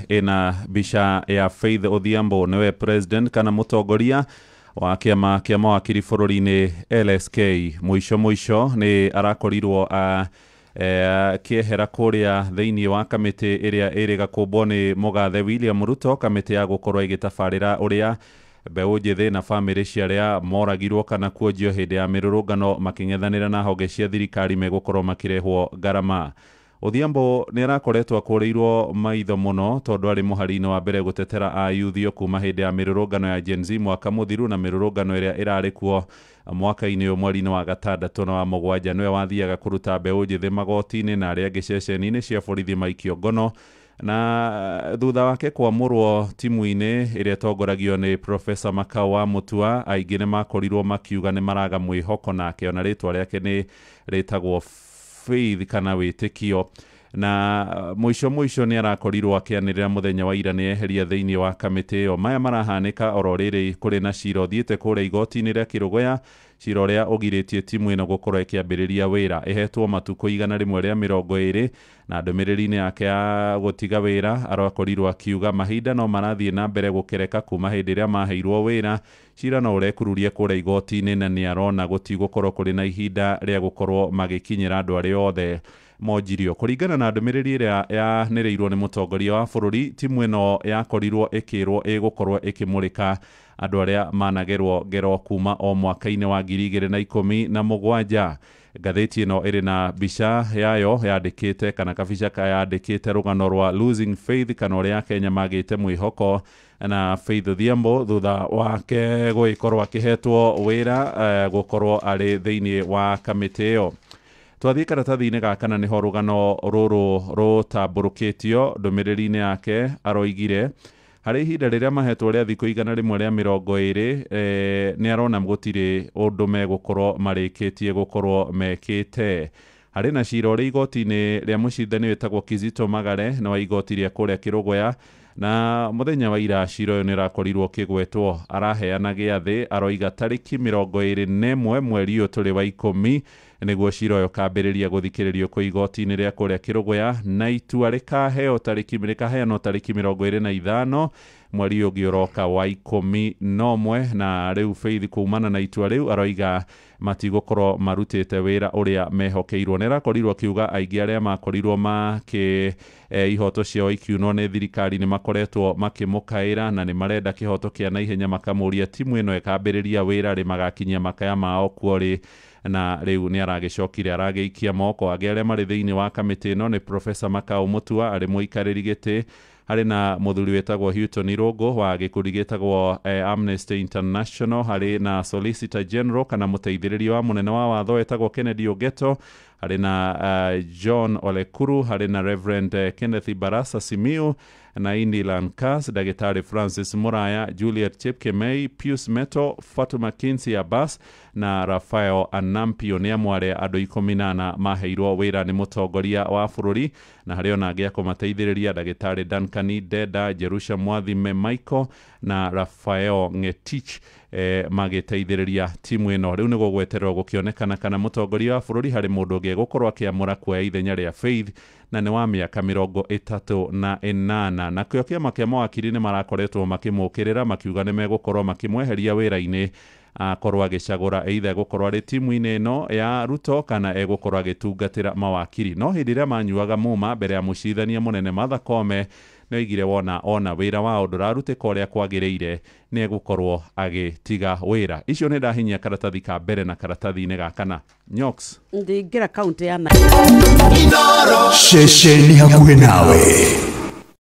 ina bisha ya Faith Odhiambo niwe president kana mutongoria wa kiama kia mawakiri bururi-ini LSK. Mwisho ni arakorirwo kiehera kuria thiini wa kamiti iria iriga kumbwo ni mugathe William Ruto, kamiti ya gukorwo igitabarira uria mbeũ njithi na family ciaria moragirwo kana kuonjio hindi ya mirurungano making'ethanira na honge cia thirikari megukorwo makirehwo ngarama. Odhiambo ni arakoretwo akũrĩirwo maitho muno tondu ari muhari-ini wa mbere gutetera ayuthio kuma hindi ya mirurungano ya Gen Z mwaka muthiru na mirurungano iria irari kuo mwaka-ini mweri-ini wa gatandatũ na wa mũgwanja. Niwe wathiaga kuruta mbeũ njithi magoti-ini na aria giceceni-ini cia borithi maikio ngono, na thutha wake kwamũrwo timu-ini iria tongoragio ni Professor Makau wa Mutua, aingi ni makorirwo makiuga ni maraga mwihoko nake, ona ritwa riake ni ritagwo Faith kana witikio. Na mwisho ni arakorirwo akianirira muthenya wa ira ni eheria thiini wa kamiti iyo. Maya marahanika oro riri kuri na cira uthiite kuria igoti-ini ria Kirugoya, cira uria ugiritie timu ino gukorwo ikiambiriria wira. Ihetwo matuko 120 na ndumiriri-ini yake ya gutiga wira arakorirwo akiuga mahinda no marathie na mbere gukereka kuma hindi ria maheirwo wira. Cira no urekururia kuria igoti-ini na ni arona gutigukorwo kuri na ihinda ria gukorwo magikinyira andu aria othe mojirio. Kuringana na ndumiriri iria yaniriirwo ni mutongoria wa bururi, timu ino yakorirwo ikirwo igukorwo ikimurika andu aria managerwo ngero kuma o mwaka-ini wa 2017. Gatheti ino iri na bisha yayo yandikite kana kabica yandikite rugano rwa Losing Faith kana uria Kenya magite mwihoko na Faith Odhiambo thutha wake guikorwo akihetwo wira gukorwo ari thiini wa kamiti iyo. Twathie karatathi-ini gaka na niho rugano ruru rutamburukitio. Ndumiriri-ini yake aroigire hari ihinda riria mahetwo ria thikũ 120 ni arona gutiri undu megukorwo marikitie gukorwo mekite. Hari na cira uria igoti-ini ria mucirithania witagwo Kizito Magare na wa igoti ria kuria Kirugoya, na muthenya wa ira cira uyu ni rakorirwo kigwetwo. Araheana giathi aroiga tariki 21 mweri uyu turi wa 10 niguo cira uyu kambiriria guthikiririo kwa igoti-ini ria kuria Kirugoya, na itua rikaheanwo tariki 25 mweri ungi uroka wa 11. Na riu Faith kuumana na itua riu aroiga matigukorwo marutite wira uria mehokeirwo. Nirakorirwo akiuga aingi aria makorirwo ihoto ciao ikiunwo ni thirikari ni makoretwo makimukaira na ni marenda kihoto kia naihenya, makamuria timu ino ikambiriria wira ri magakinyia makaya mao kuori. Na riu ni aragicokire aragiikia moko. Agi aria mari thiini wa kamiti ino ni Professor Makau Mutua ari muikariri giti, hari na muthuri wetagwo Hilton Irungu wa gikundi gitagwo Amnesty International, hari na Solicitor General kana muteithiriria wa munene wa watho wetagwo Kennedy Ogeto, hari na John Olekuru, hari na Reverend Kenneth Barasa Simiu, na Indi Lankas, Dagitari Francis Muraya, Juliet Chepkemei, Pius Meto, Fatuma Kinsi Abbas na Rafael Anampio ni amware andu 18 maheirwo wira ni mutongoria wa bururi. Na hari ona angi akumateithiriria Dagitari Dankani Deda, Jerusha Mwathime Michael na Rafael Ngetich magiteithiriria timu ino. Riu niguo gwetererwo gukionekana kana mutongoria wa bururi hari mundu ungi gukorwo akiamura kuoya ithenya ria Faith, na ni wa miaka 38. Na kio kiama kia mawakiri ni marakoretwo makimukirira makiuga ni megukorwo makimweheria wira-ini akorwo agicagura either gukorwo ari timu-ini ino ya Ruto kana egukorwo agitungatira mawakiri. No hindi ria manyuaga muma mbere ya mucirithania munene Martha Koome ni oigire ona wira wao ndurarutika uria kwagiriire ni egukorwo agitiga wira. Icio ni ndahinyia karatathi ka mbere na karatathi-ini ga kana. Nyox ndingira kaunti ya Shesheni hakuhe nawe.